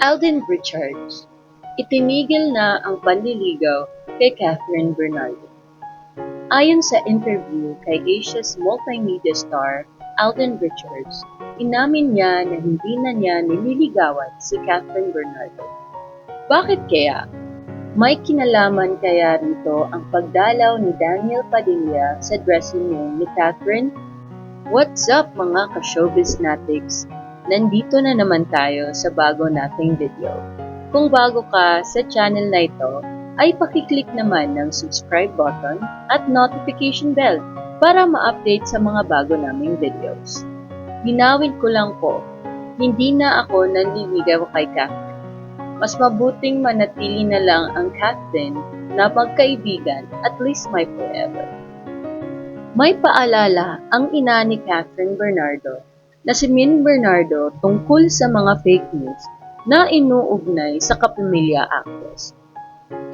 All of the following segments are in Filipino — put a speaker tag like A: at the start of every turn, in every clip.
A: Alden Richards, itinigil na ang panliligaw kay Catherine Bernardo. Ayon sa interview kay Asia's multimedia star, Alden Richards, inamin niya na hindi na niya nililigawan si Catherine Bernardo. Bakit kaya? May kinalaman kaya rito ang pagdalaw ni Daniel Padilla sa dressing room ni Catherine? What's up mga ka-showbiznatics? Nandito na naman tayo sa bago nating video. Kung bago ka sa channel na ito, ay pakiclick naman ng subscribe button at notification bell para ma-update sa mga bago naming videos. Linawin ko lang po, hindi na ako nanliligaw kay Catherine. Mas mabuting manatili na lang ang Catherine na magkaibigan at least my forever. May paalala ang ina ni Catherine Bernardo na si Min Bernardo tungkol sa mga fake news na inuugnay sa kapamilya actress.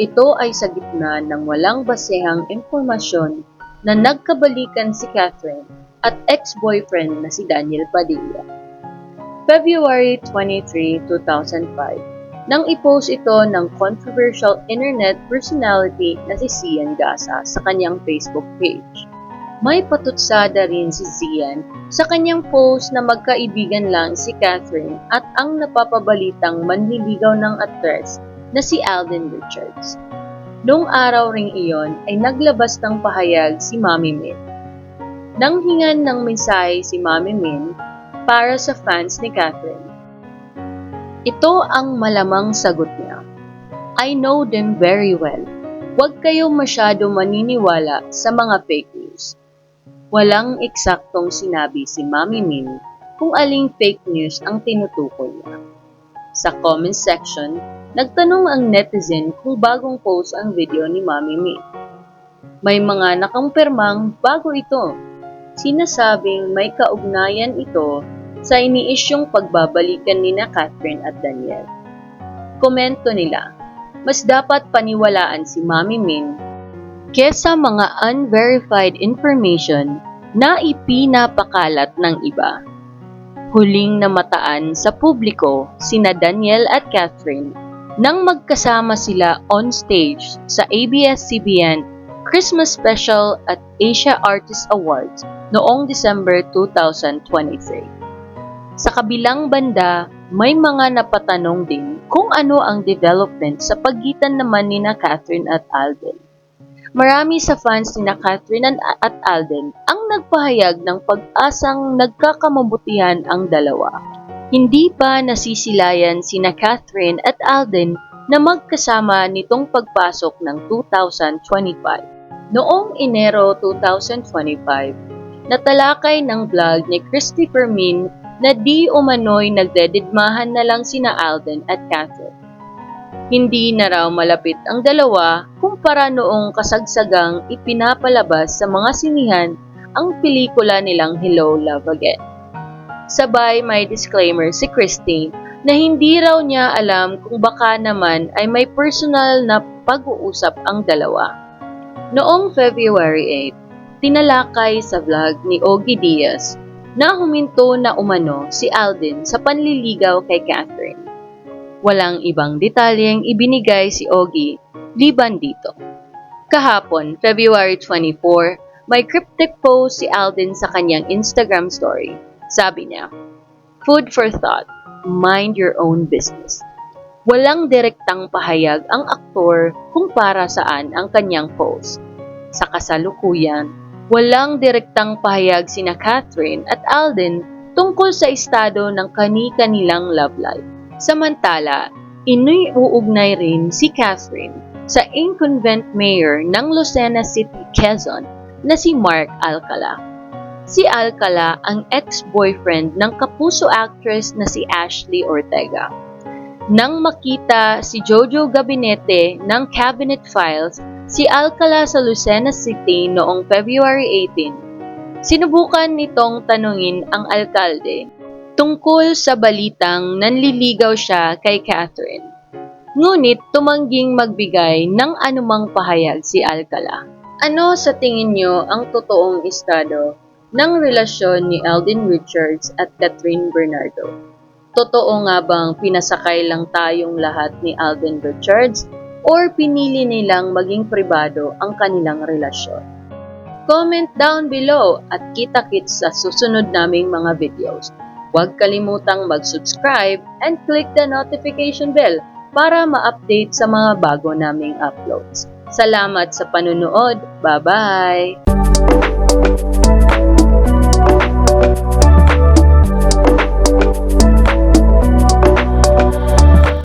A: Ito ay sa gitna ng walang basehang impormasyon na nagkabalikan si Catherine at ex-boyfriend na si Daniel Padilla. February 23, 2005, nang i-post ito ng controversial internet personality na si Zian Gasa sa kanyang Facebook page. May patutsada rin si Zian sa kanyang post na magkaibigan lang si Catherine at ang napapabalitang manliligaw ng actress na si Alden Richards. Noong araw ring iyon ay naglabas ng pahayag si Mami Min. Nang hingan ng mensahe si Mami Min para sa fans ni Catherine. Ito ang malamang sagot niya. I know them very well. Huwag kayo masyado maniniwala sa mga fake news. Walang eksaktong sinabi si Mami Min kung aling fake news ang tinutukoy niya. Sa comment section, nagtanong ang netizen kung bagong post ang video ni Mami Min. May mga nakampirmang bago ito. Sinasabing may kaugnayan ito sa iniisyong pagbabalikan ni na Catherine at Daniel. Komento nila, mas dapat paniwalaan si Mami Min kesa mga unverified information na ipinapakalat ng iba. Huling namataan sa publiko sina Daniel at Catherine nang magkasama sila on stage sa ABS-CBN Christmas Special at Asia Artist Awards noong December 2023. Sa kabilang banda, may mga napatanong din kung ano ang development sa pagitan naman ni na Catherine at Alden. Marami sa fans ni na Catherine at Alden ang nagpahayag ng pag-asang nagkakamabutihan ang dalawa. Hindi pa nasisilayan sina Catherine at Alden na magkasama nitong pagpasok ng 2025. Noong Enero 2025, natalakay ng vlog ni Christopher Min na di umano'y nagdededmahan na lang sina Alden at Catherine. Hindi na raw malapit ang dalawa kumpara noong kasagsagang ipinapalabas sa mga sinihan ang pelikula nilang Hello, Love Again. Sabay may disclaimer si Christy na hindi raw niya alam kung baka naman ay may personal na pag-uusap ang dalawa. Noong February 8, tinalakay sa vlog ni Ogie Diaz na huminto na umano si Alden sa panliligaw kay Catherine. Walang ibang detalyeng ibinigay si Ogie liban dito. Kahapon, February 24, may cryptic post si Alden sa kanyang Instagram story. Sabi niya, "Food for thought, mind your own business." Walang direktang pahayag ang aktor kung para saan ang kanyang post. Sa kasalukuyan, walang direktang pahayag sina Catherine at Alden tungkol sa estado ng kani-kanilang love life. Samantala, iniuugnay rin si Catherine sa incumbent mayor ng Lucena City, Quezon na si Mark Alcala. Si Alcala ang ex-boyfriend ng kapuso actress na si Ashley Ortega. Nang makita si Jojo Gabinete ng Cabinet Files, si Alcala sa Lucena City noong February 18, sinubukan nitong tanungin ang alkalde tungkol sa balitang nanliligaw siya kay Catherine. Ngunit tumangging magbigay ng anumang pahayag si Alcala. Ano sa tingin niyo ang totoong estado ng relasyon ni Alden Richards at Catherine Bernardo? Totoo nga bang pinasakay lang tayong lahat ni Alden Richards or pinili nilang maging pribado ang kanilang relasyon? Comment down below at kita-kits sa susunod naming mga videos. Huwag kalimutang mag-subscribe and click the notification bell para ma-update sa mga bago naming uploads. Salamat sa panunood. Bye-bye!